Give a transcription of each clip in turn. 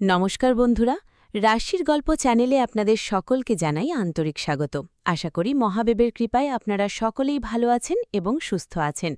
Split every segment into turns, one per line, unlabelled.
নমস্কার বন্ধুরা, রাশির গল্প চ্যানেলে আপনাদের সকলকে জানাই আন্তরিক স্বাগত। আশা করি মহাদেবের কৃপায় আপনারা সকলেই ভালো আছেন এবং সুস্থ আছেন।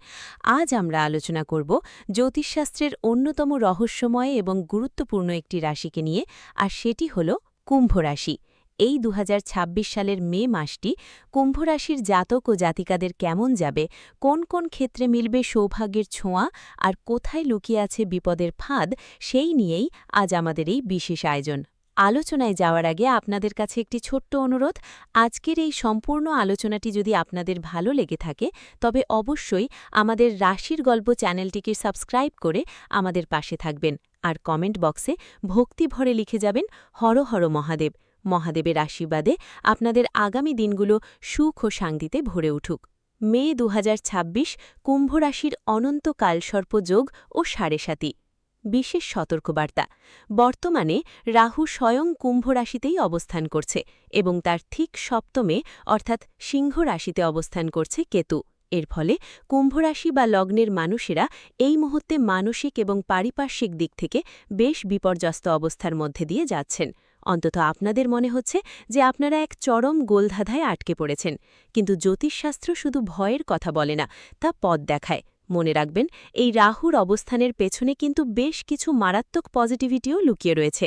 আজ আমরা আলোচনা করব জ্যোতিষশাস্ত্রের অন্যতম রহস্যময় এবং গুরুত্বপূর্ণ একটি রাশিকে নিয়ে, আর সেটি হল কুম্ভ রাশি। এই ২০২৬ সালের মে মাসটি কুম্ভ রাশির জাতক ও জাতিকাদের কেমন যাবে, কোন কোন ক্ষেত্রে মিলবে সৌভাগ্যের ছোঁয়া, আর কোথায় লুকিয়ে আছে বিপদের ফাঁদ, সেই নিয়েই আজ আমাদের এই বিশেষ আয়োজন। আলোচনায় যাওয়ার আগে আপনাদের কাছে একটি ছোট্ট অনুরোধ। আজকের এই সম্পূর্ণ আলোচনাটি যদি আপনাদের ভালো লেগে থাকে, তবে অবশ্যই আমাদের রাশির গল্প চ্যানেলটিকে সাবস্ক্রাইব করে আমাদের পাশে থাকবেন, আর কমেন্ট বক্সে ভক্তি ভরে লিখে যাবেন হর হর মহাদেব। মহাদেবের আশীর্বাদে আপনাদের আগামী দিনগুলো সুখ ও শান্তিতে ভরে উঠুক। মে ২০২৬ কুম্ভ রাশির অনন্ত কালসর্পযোগ ও সাড়ে সাতি। বিশেষ সতর্কবার্তা: বর্তমানে রাহু স্বয়ং কুম্ভ রাশিতেই অবস্থান করছে এবং তার ঠিক সপ্তমে অর্থাৎ সিংহ রাশিতে অবস্থান করছে কেতু। এর ফলে কুম্ভ রাশি বা লগ্নের মানুষেরা এই মুহূর্তে মানসিক এবং পারিপার্শ্বিক দিক থেকে বেশ বিপর্যস্ত অবস্থার মধ্যে দিয়ে যাচ্ছেন। অন্তত আপনাদের মনে হচ্ছে যে আপনারা এক চরম গোলধাঁধায় আটকে পড়েছেন। কিন্তু জ্যোতিষশাস্ত্র শুধু ভয়ের কথা বলে না, তা পথ দেখায়। মনে রাখবেন, এই রাহুর অবস্থানের পেছনে কিন্তু বেশ কিছু মারাত্মক পজিটিভিটিও লুকিয়ে রয়েছে।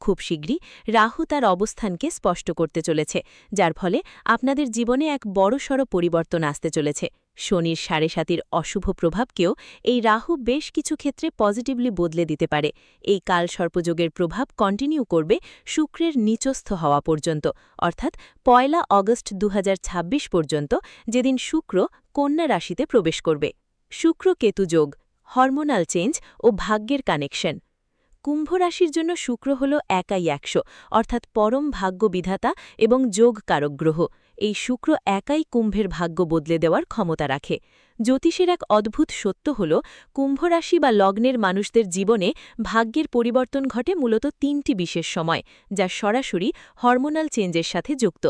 খুব শীঘ্রই রাহু তার অবস্থানকে স্পষ্ট করতে চলেছে, যার ফলে আপনাদের জীবনে এক বড়সড় পরিবর্তন আসতে চলেছে। শনির সাড়ে সাতির অশুভ প্রভাবকেও এই রাহু বেশ কিছু ক্ষেত্রে পজিটিভলি বদলে দিতে পারে। এই কালসর্পযোগের প্রভাব কন্টিনিউ করবে শুক্রের নিচস্থ হওয়া পর্যন্ত, অর্থাৎ ১ অগস্ট ২০২৬ পর্যন্ত, যেদিন শুক্র কন্যা রাশিতে প্রবেশ করবে। শুক্র কেতু যোগ, হরমোনাল চেঞ্জ ও ভাগ্যের কানেকশন। কুম্ভ রাশির জন্য শুক্র হল একাই ১০০, অর্থাৎ পরম ভাগ্য বিধাতা এবং যোগ কারক গ্রহ। এই শুক্র একাই কুম্ভের ভাগ্য বদলে দেওয়ার ক্ষমতা রাখে। জ্যোতিষের এক অদ্ভুত সত্য হল, কুম্ভ রাশি বা লগ্নের মানুষদের জীবনে ভাগ্যের পরিবর্তন ঘটে মূলত ৩টি বিশেষ সময়, যা সরাসরি হরমোনাল চেঞ্জের সাথে যুক্ত।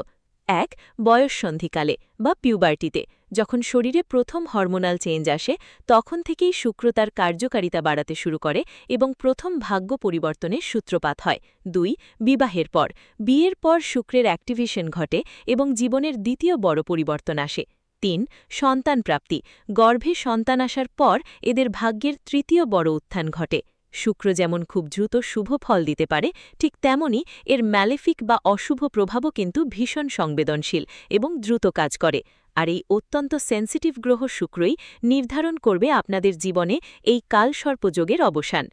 ১. বয়ঃসন্ধিকালে বা পিউবার্টিতে, যখন শরীরে প্রথম হরমোনাল চেঞ্জ আসে, তখন থেকেই শুক্র তার কার্যকারিতা বাড়াতে শুরু করে এবং প্রথম ভাগ্য পরিবর্তনের সূত্রপাত হয়। ২. বিবাহের পর, বিয়ের পর শুক্রের অ্যাক্টিভেশন ঘটে এবং জীবনের দ্বিতীয় বড় পরিবর্তন আসে। ৩. সন্তান প্রাপ্তি, গর্ভে সন্তান আসার পর এদের ভাগ্যের তৃতীয় বড় উত্থান ঘটে। শুক্র যেমন খুব দ্রুত শুভ ফল দিতে পারে, ঠিক তেমনি এর ম্যালেফিক বা অশুভ প্রভাবও কিন্তু ভীষণ সংবেদনশীল এবং দ্রুত কাজ করে। আর এই অত্যন্ত সেন্সিটিভ গ্রহ শুক্রই নির্ধারণ করবে আপনাদের জীবনে এই কালসর্পযোগের অবসান।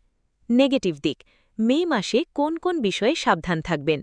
নেগেটিভ দিক: মে মাসে কোন কোন বিষয়ে সাবধান থাকবেন?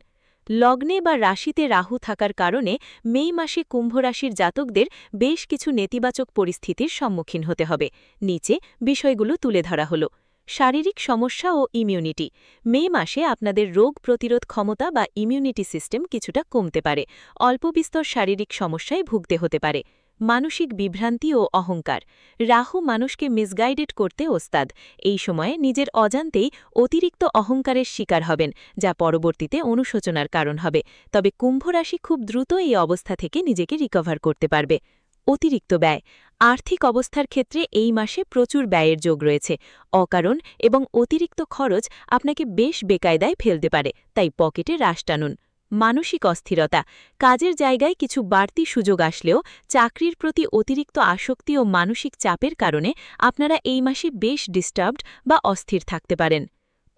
লগ্নে বা রাশিতে রাহু থাকার কারণে মে মাসে কুম্ভ রাশির জাতকদের বেশ কিছু নেতিবাচক পরিস্থিতির সম্মুখীন হতে হবে। নিচে বিষয়গুলো তুলে ধরা হলো। শারীরিক সমস্যা ও ইমিউনিটি: মে মাসে আপনাদের রোগ প্রতিরোধ ক্ষমতা বা ইমিউনিটি সিস্টেম কিছুটা কমতে পারে। অল্পবিস্তর শারীরিক সমস্যায় ভুগতে হতে পারে। মানসিক বিভ্রান্তি ও অহংকার: রাহু মানুষকে মিসগাইডেড করতে ওস্তাদ। এই সময়ে নিজের অজান্তেই অতিরিক্ত অহংকারের শিকার হবেন, যা পরবর্তীতে অনুশোচনার কারণ হবে। তবে কুম্ভ রাশি খুব দ্রুত এই অবস্থা থেকে নিজেকে রিকভার করতে পারবে। অতিরিক্ত ব্যয়: আর্থিক অবস্থার ক্ষেত্রে এই মাসে প্রচুর ব্যয়ের যোগ রয়েছে। অকারণ এবং অতিরিক্ত খরচ আপনাকে বেশ বেকায়দায় ফেলতে পারে, তাই পকেটে রাশ টানুন। মানসিক অস্থিরতা: কাজের জায়গায় কিছু বাড়তি সুযোগ আসলেও চাকরির প্রতি অতিরিক্ত আসক্তি ও মানসিক চাপের কারণে আপনারা এই মাসে বেশ ডিস্টার্বড বা অস্থির থাকতে পারেন।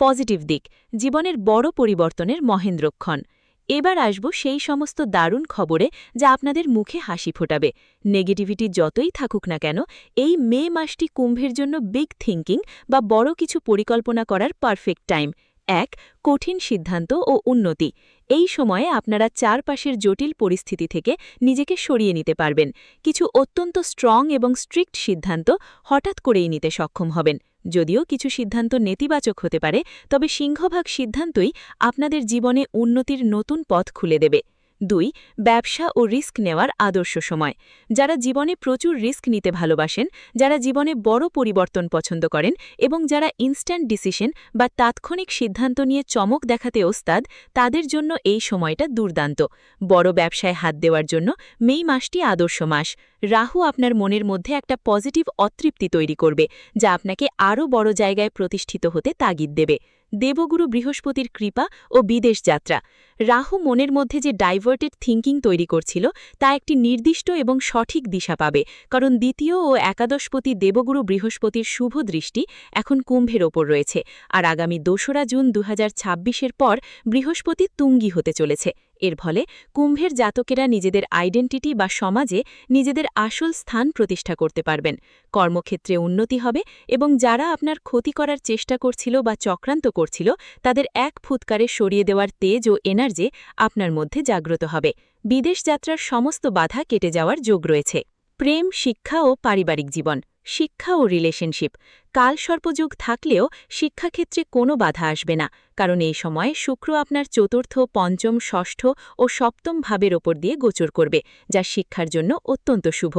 পজিটিভ দিক: জীবনের বড় পরিবর্তনের মহেন্দ্রক্ষণ। এবার আসব সেই সমস্ত দারুণ খবরে যা আপনাদের মুখে হাসি ফোটাবে। নেগেটিভিটি যতই থাকুক না কেন, এই মে মাসটি কুম্ভের জন্য বিগ থিঙ্কিং বা বড় কিছু পরিকল্পনা করার পারফেক্ট টাইম। ১. কঠিন সিদ্ধান্ত ও উন্নতি: এই সময়ে আপনারা চারপাশের জটিল পরিস্থিতি থেকে নিজেকে সরিয়ে নিতে পারবেন। কিছু অত্যন্ত স্ট্রং এবং স্ট্রিক্ট সিদ্ধান্ত হঠাৎ করেই নিতে সক্ষম হবেন। যদিও কিছু সিদ্ধান্ত নেতিবাচক হতে পারে, তবে সিংহভাগ সিদ্ধান্তই আপনাদের জীবনে উন্নতির নতুন পথ খুলে দেবে। ২. ব্যবসা ও রিস্ক নেওয়ার আদর্শ সময়: যারা জীবনে প্রচুর রিস্ক নিতে ভালোবাসেন, যারা জীবনে বড় পরিবর্তন পছন্দ করেন এবং যারা ইনস্ট্যান্ট ডিসিশন বা তাৎক্ষণিক সিদ্ধান্ত নিয়ে চমক দেখাতে ওস্তাদ, তাদের জন্য এই সময়টা দুর্দান্ত। বড় ব্যবসায় হাত দেওয়ার জন্য মে মাসটি আদর্শ মাস। রাহু আপনার মনের মধ্যে একটা পজিটিভ অতৃপ্তি তৈরি করবে, যা আপনাকে আরও বড় জায়গায় প্রতিষ্ঠিত হতে তাগিদ দেবে। দেবগুরু বৃহস্পতির কৃপা ও বিদেশ যাত্রা। রাহু মনের মধ্যে যে ডাইভার্টেড থিঙ্কিং তৈরি করছিল তা একটি নির্দিষ্ট এবং সঠিক দিশা পাবে, কারণ দ্বিতীয় ও একাদশপতি দেবগুরু বৃহস্পতির শুভ দৃষ্টি এখন কুম্ভের ওপর রয়েছে, আর আগামী ২রা জুন ২০২৬-এর পর বৃহস্পতি তুঙ্গি হতে চলেছে। এর ফলে কুম্ভের জাতকেরা নিজেদের আইডেন্টিটি বা সমাজে নিজেদের আসল স্থান প্রতিষ্ঠা করতে পারবেন। কর্মক্ষেত্রে উন্নতি হবে এবং যারা আপনার ক্ষতি করার চেষ্টা করছিল বা চক্রান্ত করছিল তাদের এক ফুৎকারে সরিয়ে দেওয়ার তেজ ও এনার্জি আপনার মধ্যে জাগ্রত হবে। বিদেশ যাত্রার সমস্ত বাধা কেটে যাওয়ার যোগ রয়েছে। প্রেম, শিক্ষা ও পারিবারিক জীবন। শিক্ষা ও রিলেশনশিপ। কালসর্পযোগ থাকলেও শিক্ষাক্ষেত্রে কোনো বাধা আসবে না, কারণ এই সময়ে শুক্র আপনার চতুর্থ, পঞ্চম, ষষ্ঠ ও সপ্তম ভাবের ওপর দিয়ে গোচর করবে, যা শিক্ষার জন্য অত্যন্ত শুভ।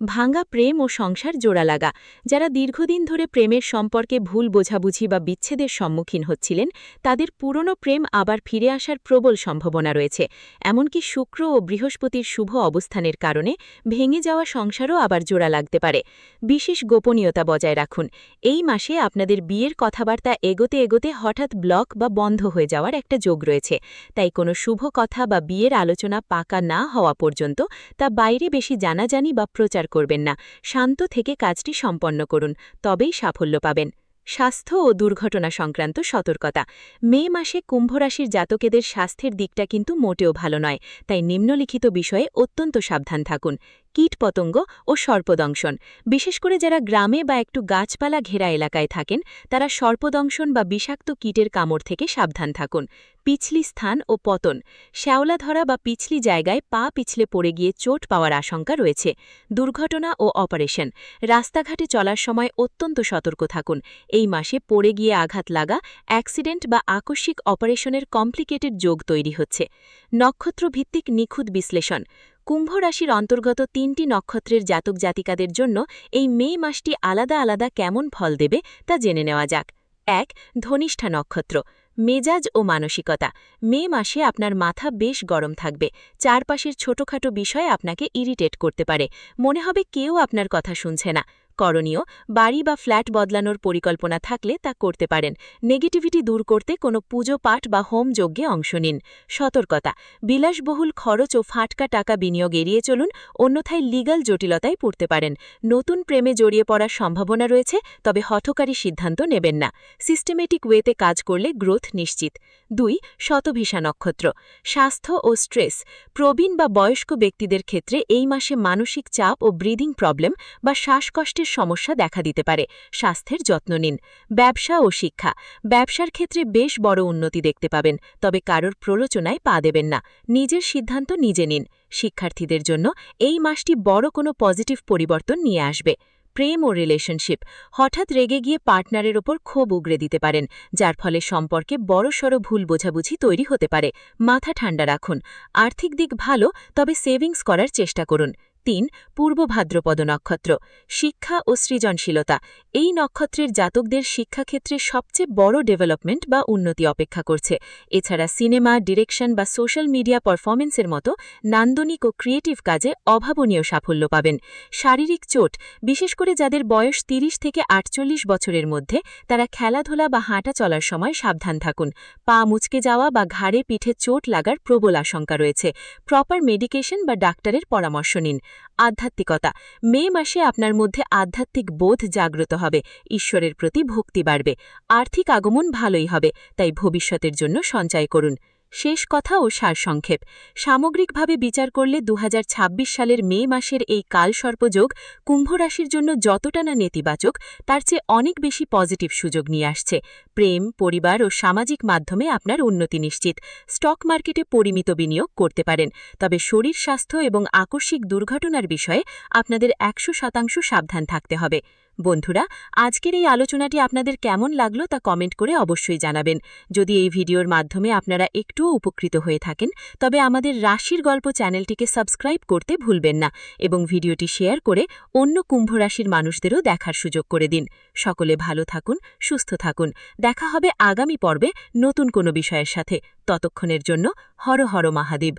ভাঙা প্রেম ও সংসার জোড়া লাগা। যারা দীর্ঘদিন ধরে প্রেমের সম্পর্কে ভুল বোঝাবুঝি বা বিচ্ছেদের সম্মুখীন হচ্ছিলেন, তাদের পুরনো প্রেম আবার ফিরে আসার প্রবল সম্ভাবনা রয়েছে। এমনকি শুক্র ও বৃহস্পতির শুভ অবস্থানের কারণে ভেঙে যাওয়া সংসারও আবার জোড়া লাগতে পারে। বিশেষ গোপনীয়তা বজায় রাখুন। এই মাসে আপনাদের বিয়ের কথাবার্তা এগোতে এগোতে হঠাৎ ব্লক বা বন্ধ হয়ে যাওয়ার একটা যোগ রয়েছে, তাই কোনো শুভ কথা বা বিয়ের আলোচনা পাকা না হওয়া পর্যন্ত তা বাইরে বেশি জানাজানি বা প্রচার করবেন না। শান্ত থেকে কাজটি সম্পন্ন করুন, তবেই সাফল্য পাবেন। স্বাস্থ্য ও দুর্ঘটনা সংক্রান্ত সতর্কতা। মে মাসে কুম্ভরাশির জাতকেদের স্বাস্থ্যের দিকটা কিন্তু মোটেও ভালো নয়, তাই নিম্নলিখিত বিষয়ে অত্যন্ত সাবধান থাকুন। কীটপতঙ্গ ও সর্পদংশন। বিশেষ করে যারা গ্রামে বা একটু গাছপালা ঘেরা এলাকায় থাকেন, তারা সর্পদংশন বা বিষাক্ত কীটের কামড় থেকে সাবধান থাকুন। পিছলি স্থান ও পতন। শ্যাওলা ধরা বা পিছলি জায়গায় পা পিছলে পড়ে গিয়ে চোট পাওয়ার আশঙ্কা রয়েছে। দুর্ঘটনা ও অপারেশন। রাস্তাঘাটে চলার সময় অত্যন্ত সতর্ক থাকুন। এই মাসে পড়ে গিয়ে আঘাত লাগা, অ্যাক্সিডেন্ট বা আকস্মিক অপারেশনের কমপ্লিকেটেড যোগ তৈরি হচ্ছে। নক্ষত্রভিত্তিক নিখুঁত বিশ্লেষণ। কুম্ভ রাশির অন্তর্গত ৩টি নক্ষত্রের জাতক জাতিকাদের জন্য এই মে মাসটি আলাদা আলাদা কেমন ফল দেবে তা জেনে নেওয়া যাক। ১. ধনিষ্ঠা নক্ষত্র। মেজাজ ও মানসিকতা। মে মাসে আপনার মাথা বেশ গরম থাকবে। চারপাশের ছোটখাটো বিষয় আপনাকে ইরিটেট করতে পারে। মনে হবে কেউ আপনার কথা শুনছে না। করণীয়, বাড়ি বা ফ্ল্যাট বদলানোর পরিকল্পনা থাকলে তা করতে পারেন। নেগেটিভিটি দূর করতে কোনো পুজো পাঠ বা হোম যজ্ঞে অংশ নিন। সতর্কতা, বিলাসবহুল খরচ ও ফাটকা টাকা বিনিয়োগ এড়িয়ে চলুন, অন্যথায় লিগ্যাল জটিলতায় পড়তে পারেন। নতুন প্রেমে জড়িয়ে পড়ার সম্ভাবনা রয়েছে, তবে হঠকারী সিদ্ধান্ত নেবেন না। সিস্টেমেটিক ওয়েতে কাজ করলে গ্রোথ নিশ্চিত। ২. শতভিষা নক্ষত্র। স্বাস্থ্য ও স্ট্রেস। প্রবীণ বা বয়স্ক ব্যক্তিদের ক্ষেত্রে এই মাসে মানসিক চাপ ও ব্রিদিং প্রবলেম বা শ্বাসকষ্টের সমস্যা দেখা দিতে পারে। স্বাস্থ্যের যত্ন নিন। ব্যবসা ও শিক্ষা। ব্যবসার ক্ষেত্রে বেশ বড় উন্নতি দেখতে পাবেন, তবে কারোর প্ররোচনায় পা দেবেন না। নিজের সিদ্ধান্ত নিজে নিন। শিক্ষার্থীদের জন্য এই মাসটি বড় কোনো পজিটিভ পরিবর্তন নিয়ে আসবে। প্রেম ও রিলেশনশিপ। হঠাৎ রেগে গিয়ে পার্টনারের ওপর ক্ষোভ উগরে দিতে পারেন, যার ফলে সম্পর্কে বড়সড় ভুল বোঝাবুঝি তৈরি হতে পারে। মাথা ঠান্ডা রাখুন। আর্থিক দিক ভালো, তবে সেভিংস করার চেষ্টা করুন। ৩. পূর্ব ভাদ্রপদ নক্ষত্র। শিক্ষা ও সৃজনশীলতা। এই নক্ষত্রের জাতকদের শিক্ষাক্ষেত্রে সবচেয়ে বড় ডেভেলপমেন্ট বা উন্নতি অপেক্ষা করছে। এছাড়া সিনেমা, ডিরেকশন বা সোশ্যাল মিডিয়া পারফরমেন্সের মতো নান্দনিক ও ক্রিয়েটিভ কাজে অভাবনীয় সাফল্য পাবেন। শারীরিক চোট, বিশেষ করে যাদের বয়স ৩০ থেকে ৪৮ বছরের মধ্যে, তারা খেলাধুলা বা হাঁটা চলার সময় সাবধান থাকুন। পা মুচকে যাওয়া বা ঘাড়ে পিঠে চোট লাগার প্রবল আশঙ্কা রয়েছে। প্রপার মেডিকেশন বা ডাক্তারের পরামর্শ নিন। আধ্যাত্মিকতা। মে মাসে আপনার মধ্যে আধ্যাত্মিক বোধ জাগ্রত হবে, ঈশ্বরের প্রতি ভক্তি বাড়বে। আর্থিক আগমন ভালোই হবে, তাই ভবিষ্যতের জন্য সঞ্চয় করুন। শেষ কথা ও সারসংক্ষেপ। সামগ্রিকভাবে বিচার করলে ২০২৬ সালের মে মাসের এই কালসর্পযোগ কুম্ভ রাশির জন্য যতটা না নেতিবাচক, তার চেয়ে অনেক বেশি পজিটিভ সুযোগ নিয়ে আসছে। প্রেম, পরিবার ও সামাজিক মাধ্যমে আপনার উন্নতি নিশ্চিত। স্টক মার্কেটে পরিমিত বিনিয়োগ করতে পারেন, তবে শরীর স্বাস্থ্য এবং আকস্মিক দুর্ঘটনার বিষয়ে আপনাদের ১০০% সাবধান থাকতে হবে। বন্ধুরা, আজকের এই আলোচনাটি আপনাদের কেমন লাগলো তা কমেন্ট করে অবশ্যই জানাবেন। যদি এই ভিডিওর মাধ্যমে আপনারা একটুও উপকৃত হয়ে থাকেন, তবে আমাদের রাশির গল্প চ্যানেলটিকে সাবস্ক্রাইব করতে ভুলবেন না এবং ভিডিওটি শেয়ার করে অন্য কুম্ভ রাশির মানুষদেরও দেখার সুযোগ করে দিন। সকলে ভালো থাকুন, সুস্থ থাকুন। দেখা হবে আগামী পর্বে নতুন কোনো বিষয়ের সাথে। ততক্ষণের জন্য হর হর মহাদেব।